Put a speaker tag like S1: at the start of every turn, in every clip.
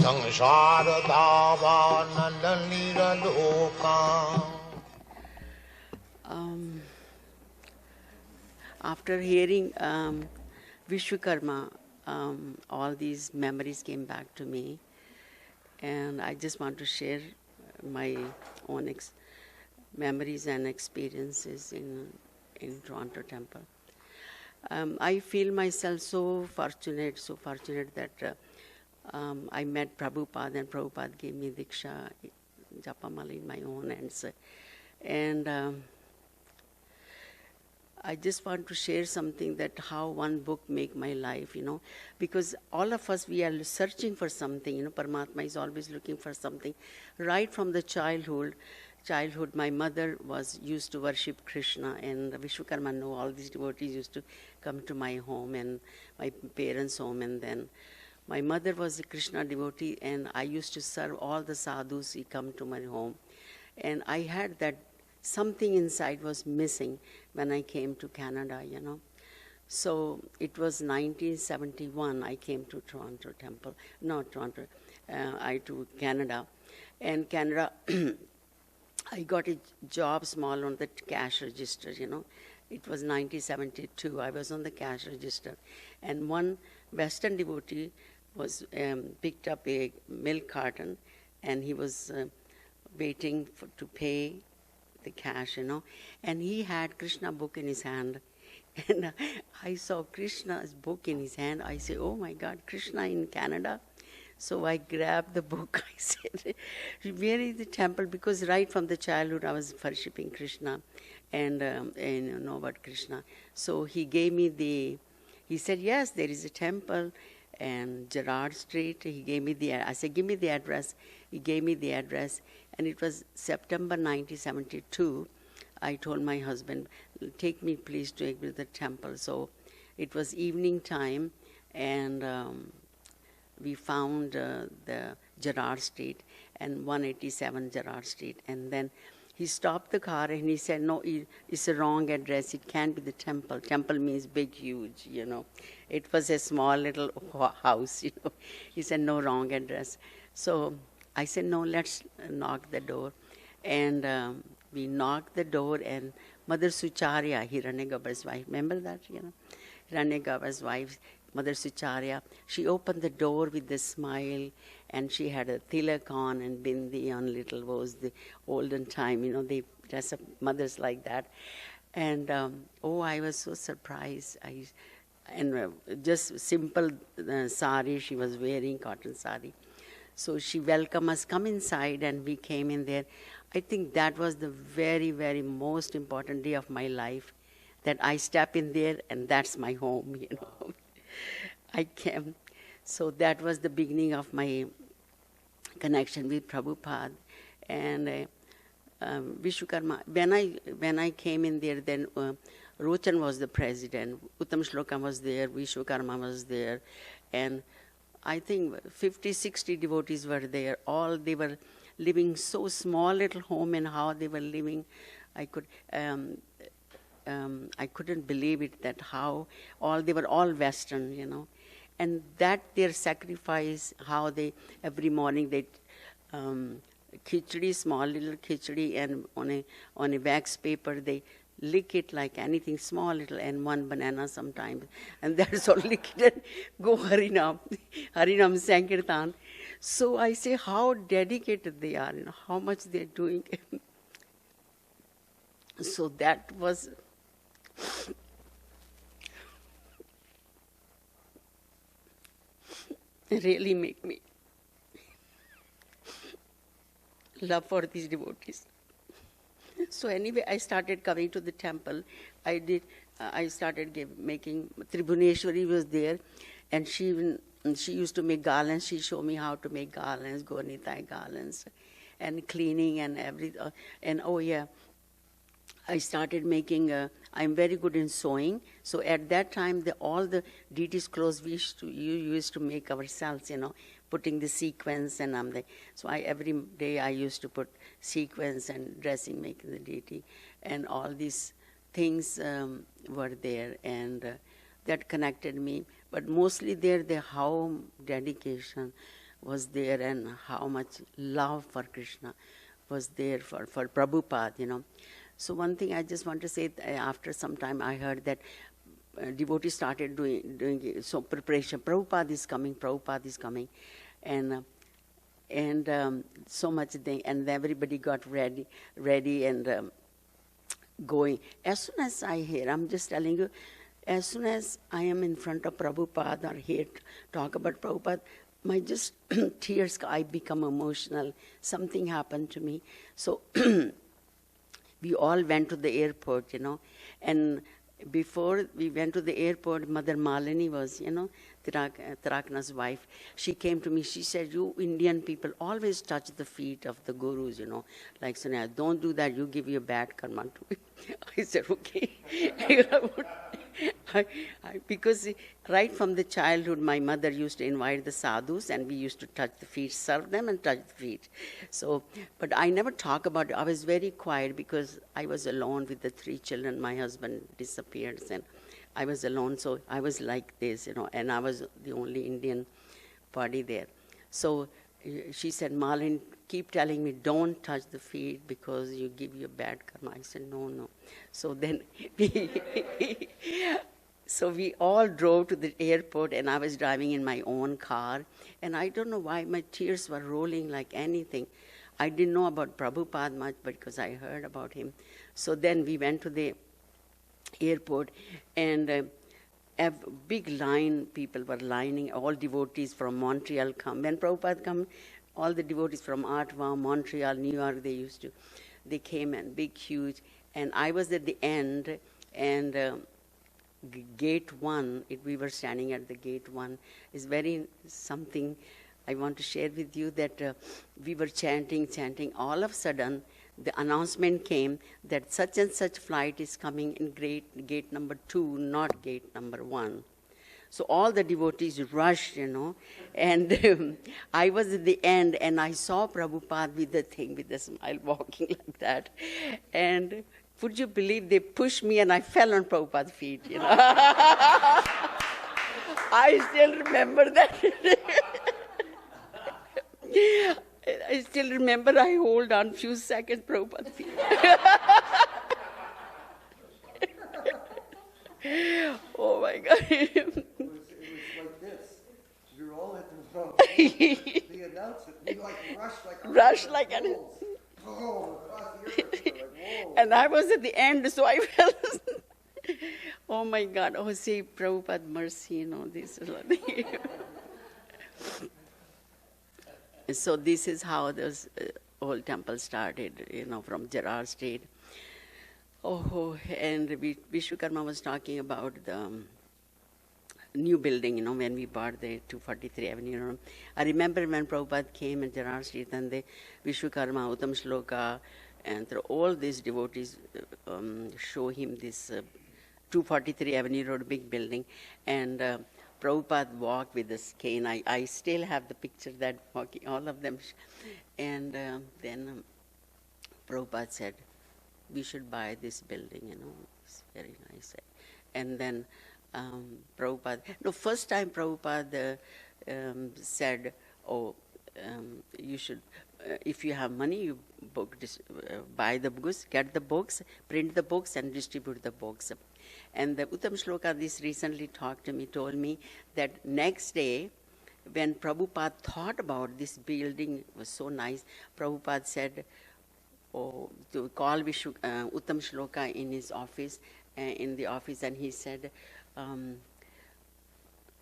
S1: sangsara dava nandanira loka.
S2: After hearing Vishwakarma, all these memories came back to me, and I just want to share my own memories and experiences in Toronto Temple. I feel myself so fortunate that I met Prabhupada, and Prabhupada gave me Diksha, Japamala in my own hands. And I just want to share something that how one book make my life, because all of us, we are searching for something, Paramatma is always looking for something. Right from the childhood, my mother used to worship Krishna, and Vishwakarma knew all these devotees used to come to my home and my parents' home, and then my mother was a Krishna devotee, and I used to serve all the sadhus who come to my home. And I had that something inside was missing when I came to Canada, So it was 1971 I came to Toronto Temple, not Toronto, to Canada. And Canada, I got a job small on the cash register, It was 1972, I was on the cash register. And one Western devotee was picked up a milk carton, and he was waiting to pay the cash, and he had Krishna book in his hand. And I saw Krishna's book in his hand. I said, oh my God, Krishna in Canada. So I grabbed the book. I said, where is the temple? Because right from the childhood I was worshipping Krishna and know about Krishna. So he gave me he said, yes, there is a temple and Gerard Street. He gave me I said, give me the address. He gave me the address. And it was September 1972. I told my husband, take me please to the temple. So it was evening time, and we found the Gerard Street and 187 Gerard Street. And then he stopped the car and he said, no, it's a wrong address. It can't be the temple. Temple means big, huge, It was a small little house, He said, no, wrong address. So I said, no, let's knock the door. And we knocked the door, and Mother Sucharya, Hiranyagarbha's wife, remember that, Hiranyagarbha's wife, Mother Sucharya, she opened the door with a smile, and she had a tilak on and bindi on, little was the olden time, they dress up mothers like that. And I was so surprised. Just simple sari she was wearing, cotton sari. So she welcomed us, come inside, and we came in there. I think that was the very, very most important day of my life, that I step in there and that's my home, I came. So that was the beginning of my connection with Prabhupada. And Vishwakarma, when I came in there, then Rochan was the president, Uttam Shlokam was there, Vishwakarma was there, and I think 50, 60 devotees were there. All they were living so small little home, and how they were living, I couldn't believe it, that how they were all Western, and that their sacrifice, how they every morning they khichdi, small little khichdi, and on a wax paper they lick it like anything, small little, and one banana sometimes, and that's all lick it and go Harinam Sankirtan. So I say how dedicated they are, how much they're doing. So that was really make me love for these devotees. So anyway, I started coming to the temple. I started making, Tribhuneshwari was there, and she used to make garlands. She showed me how to make garlands, Gornitai garlands, and cleaning and everything. And I started making, I'm very good in sewing. So at that time, all the deities' clothes we used to make ourselves, putting the sequins and so every day I used to put sequins and dressing, making the deity, and all these things were there, and that connected me. But mostly there, the how dedication was there and how much love for Krishna was there for Prabhupada, you know. So one thing I just want to say, after some time I heard that devotees started doing so preparation. Prabhupada is coming, and so much thing, and everybody got ready and going. As soon as I hear, I'm just telling you, as soon as I am in front of Prabhupada or hear talk about Prabhupada, my just tears, I become emotional. Something happened to me. So we all went to the airport, you know, and before we went to the airport, Mother Malini was, you know, Tirakna's wife. She came to me, she said, you Indian people always touch the feet of the gurus, you know. Like, Sonia, don't do that, you give your bad karma to me. I said, okay. Because right from the childhood, my mother used to invite the sadhus and we used to touch the feet, serve them and touch the feet. So, but I never talk about it. I was very quiet because I was alone with the 3 children. My husband disappeared and I was alone, so I was like this, you know, and I was the only Indian body there. So she said, Malin, keep telling me, don't touch the feet because you give your bad karma. I said, no. So then so we all drove to the airport and I was driving in my own car. And I don't know why my tears were rolling like anything. I didn't know about Prabhupada much because I heard about him. So then we went to the airport and a big line, people were lining, all devotees from Montreal come. When Prabhupada come, all the devotees from Ottawa, Montreal, New York, they came and big, huge. And I was at the end and gate 1, we were standing at the gate 1, is very something I want to share with you that we were chanting. All of a sudden, the announcement came that such and such flight is coming in gate number 2, not gate number 1. So all the devotees rushed, you know, and I was at the end and I saw Prabhupada with the smile, walking like that. And would you believe they pushed me and I fell on Prabhupada's feet, you know. I still remember that. I still remember I hold on few seconds Prabhupada's feet. Oh my God.
S3: It was like this. We were all at the front. They announced it. We rushed like oh, across the airport. Like, whoa.
S2: And I was at the end, so I fell. Oh my God. Oh, say Prabhupada mercy, you know, this is like So this is how this whole temple started, you know, from Gerard Street. Oh, and Vishwakarma was talking about the new building, you know, when we bought the 243 Avenue. You know. I remember when Prabhupada came in Gerard Street and the Vishwakarma, Uttam Shloka, and all these devotees show him this 243 Avenue Road big building. And Prabhupada walked with this cane. I still have the picture that walking, all of them. And then Prabhupada said, we should buy this building, you know, it's very nice. And then Prabhupada, first time Prabhupada said, you should, if you have money, you buy the books, get the books, print the books and distribute the books. And the Uttam Shloka, this recently told me that next day, when Prabhupada thought about this building, it was so nice, Prabhupada said, to call Uttam Shloka in his office, and he said,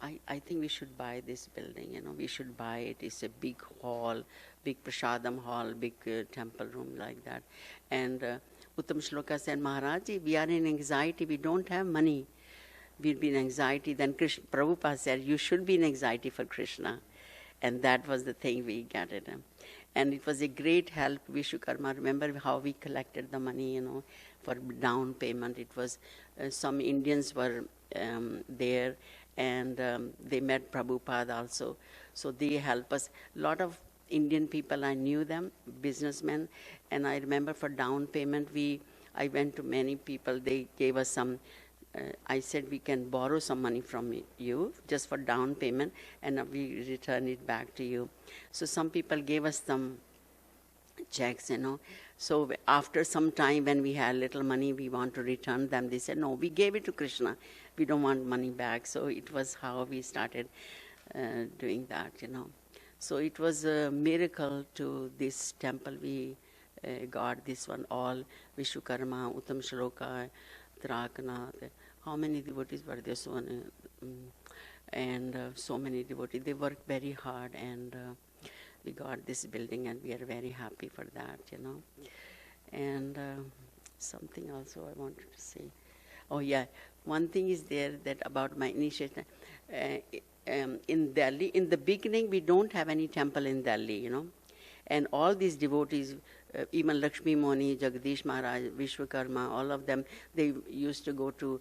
S2: I think we should buy this building, you know, we should buy it. It's a big hall, big prasadam hall, big temple room like that. And Uttam Shloka said, Maharaji, we are in anxiety, we don't have money. We'll be in anxiety. Then Prabhupada said, you should be in anxiety for Krishna. And that was the thing we got it. And it was a great help, Vishwakarma. Remember how we collected the money, you know, for down payment. It was, some Indians were there, and they met Prabhupada also. So they helped us. A lot of Indian people, I knew them, businessmen. And I remember for down payment, I went to many people. They gave us some I said we can borrow some money from you just for down payment, and we return it back to you. So some people gave us some checks, So after some time, when we had little money, we want to return them. They said, no, we gave it to Krishna. We don't want money back. So it was how we started doing that, So it was a miracle to this temple. We got this one, all Vishwakarma, Uttam Shloka, Trakanath. How many devotees were there? And so many devotees. They worked very hard, and we got this building, and we are very happy for that, And something also I wanted to say. Oh yeah, one thing is there that about my initiation. In Delhi, in the beginning, we don't have any temple in Delhi, And all these devotees, even Lakshmi Moni, Jagdish Maharaj, Vishwakarma, all of them, they used to go to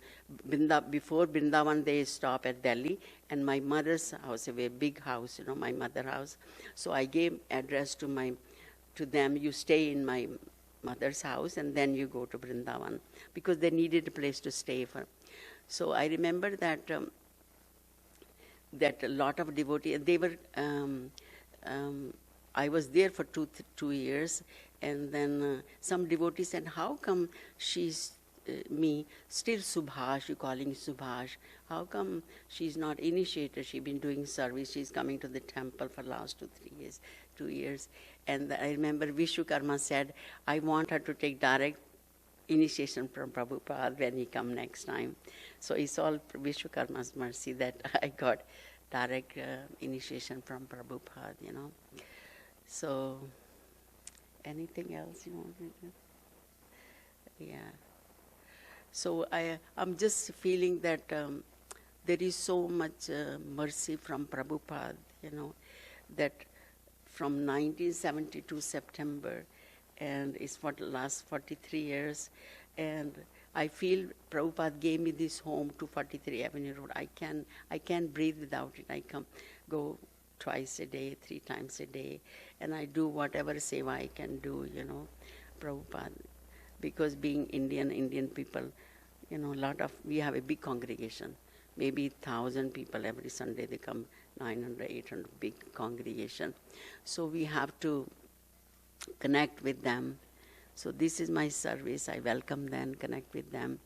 S2: before Vrindavan, they stop at Delhi. And my mother's house, a very big house, my mother's house. So I gave address to them, you stay in my mother's house and then you go to Vrindavan, because they needed a place to stay for. So I remember that that a lot of devotees, they were, I was there for 2 years, and then some devotees said, how come she's me, still Subhash, you calling Subhash, how come she's not initiated, she's been doing service, she's coming to the temple for last 2 years. And I remember Vishwakarma said, I want her to take direct initiation from Prabhupada when he come next time. So it's all Vishwakarma's mercy that I got direct initiation from Prabhupada, So, anything else you want me to? Yeah. So I'm just feeling that there is so much mercy from Prabhupada, that from 1972 September, and it's for the last 43 years, and I feel Prabhupada gave me this home, 243 Avenue Road. I can't breathe without it. I go twice a day, 3 times a day, and I do whatever seva I can do, Prabhupada. Because being Indian people, we have a big congregation, maybe 1,000 people every Sunday, they come, 900, 800, big congregation. So we have to connect with them. So this is my service. I welcome them, connect with them,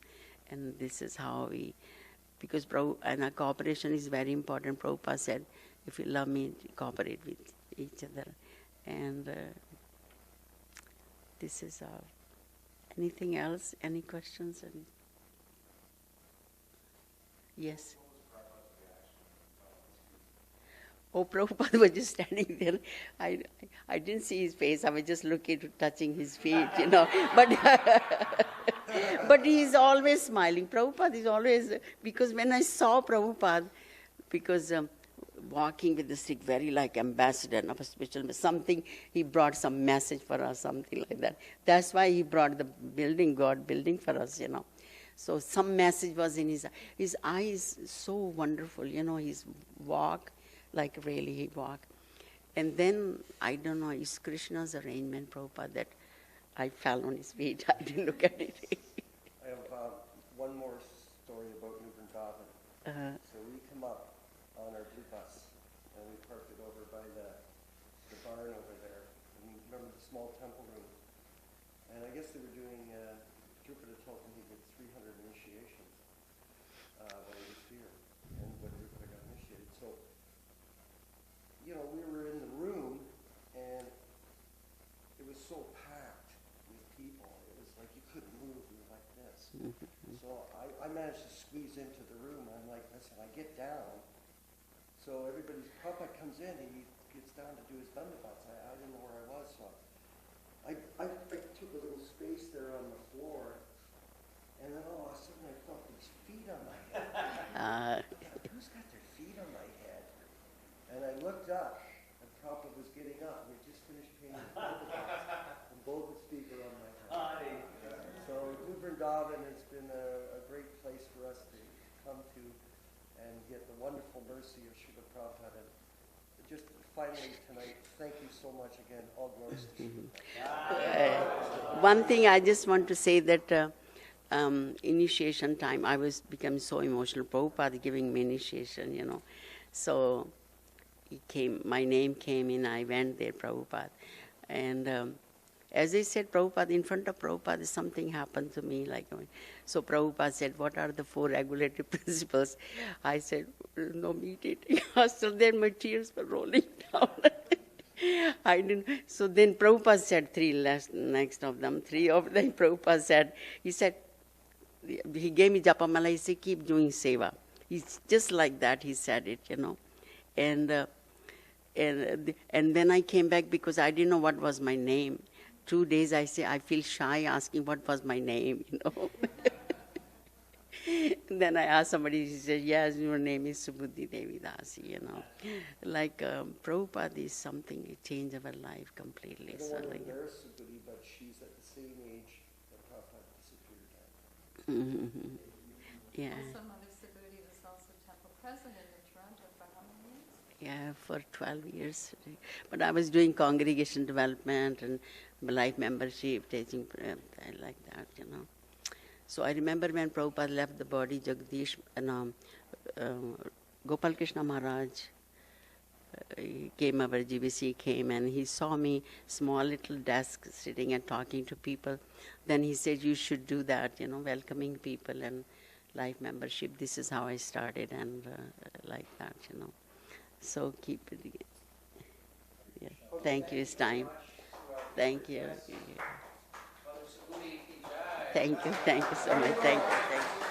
S2: and this is how because and our cooperation is very important. Prabhupada said, if you love me, cooperate with each other. And this is all. Anything else? Any questions? Yes. Oh, Prabhupada was just standing there. I didn't see his face. I was just touching his feet, But he's always smiling. Prabhupada is always, because when I saw Prabhupada, because walking with the stick, very like ambassador of a special, something, he brought some message for us, something like that. That's why he brought the God building for us, So some message was in his eyes, so wonderful, his walk, like really he walk. And then, I don't know, it's Krishna's arrangement, Prabhupada, that I fell on his feet. I didn't look at it.
S3: I have one more story about New Vrindavan. So we come up on our blue bus, and we parked it over by the barn over there. And you remember the small temple room? And I guess they were doing, Jupiter told me he did 300 initiations when he was here, and when Jupiter got initiated. So, we were in the room, and it was so packed with people. It was like you couldn't move. You were like this. Mm-hmm. So I managed to squeeze into the room. I'm like, listen, I get down. So Prabhupada comes in, he gets down to do his dandavats. I didn't know where I was, so I took a little space there on the floor, and then all of a sudden I felt these feet on my head. Who's got their feet on my head? And I looked up, and Prabhupada was getting up. We just finished paying his dandavats, and both his feet were on my head. So New Vrindavan has been a great place for us to come to and get the wonderful mercy of Srila Prabhupada. Just finally tonight, thank you so much again. All glories to Srila.
S2: One thing I just want to say that initiation time, I was becoming so emotional. Prabhupada giving me initiation, you know. So he came, my name came in, I went there, Prabhupada. And as I said, Prabhupada, in front of Prabhupada, something happened to me. So Prabhupada said, what are the 4 regulatory principles? I said, no meat eating. So then my tears were rolling down. I didn't. So then Prabhupada said 3 next of them. 3 of them Prabhupada said, he said, he gave me Japamala, he said, keep doing seva. He's just like that, he said it, you know. And then I came back because I didn't know what was my name. 2 days I say, I feel shy asking what was my name, you know. Then I asked somebody, he said, yes, your name is Subhudi Devi Dasi, you know. Prabhupada is something, it changed our life completely.
S3: I don't want to embarrass Subhudi, but she's at the same age that Prabhupada disappeared at.
S2: Mm-hmm. Yeah.
S4: Also, Mother Subhudi was also temple president in Toronto for how many years?
S2: Yeah, for 12 years. But I was doing congregation development and life membership, teaching, like that, you know. So I remember when Prabhupada left the body, Jagdish, Gopal Krishna Maharaj he came, our GBC came, and he saw me, small little desk, sitting and talking to people. Then he said, you should do that, you know, welcoming people and life membership. This is how I started, and like that, you know. So keep it. Yeah. Thank you, it's time. Thank you. Thank you so much. Thank you.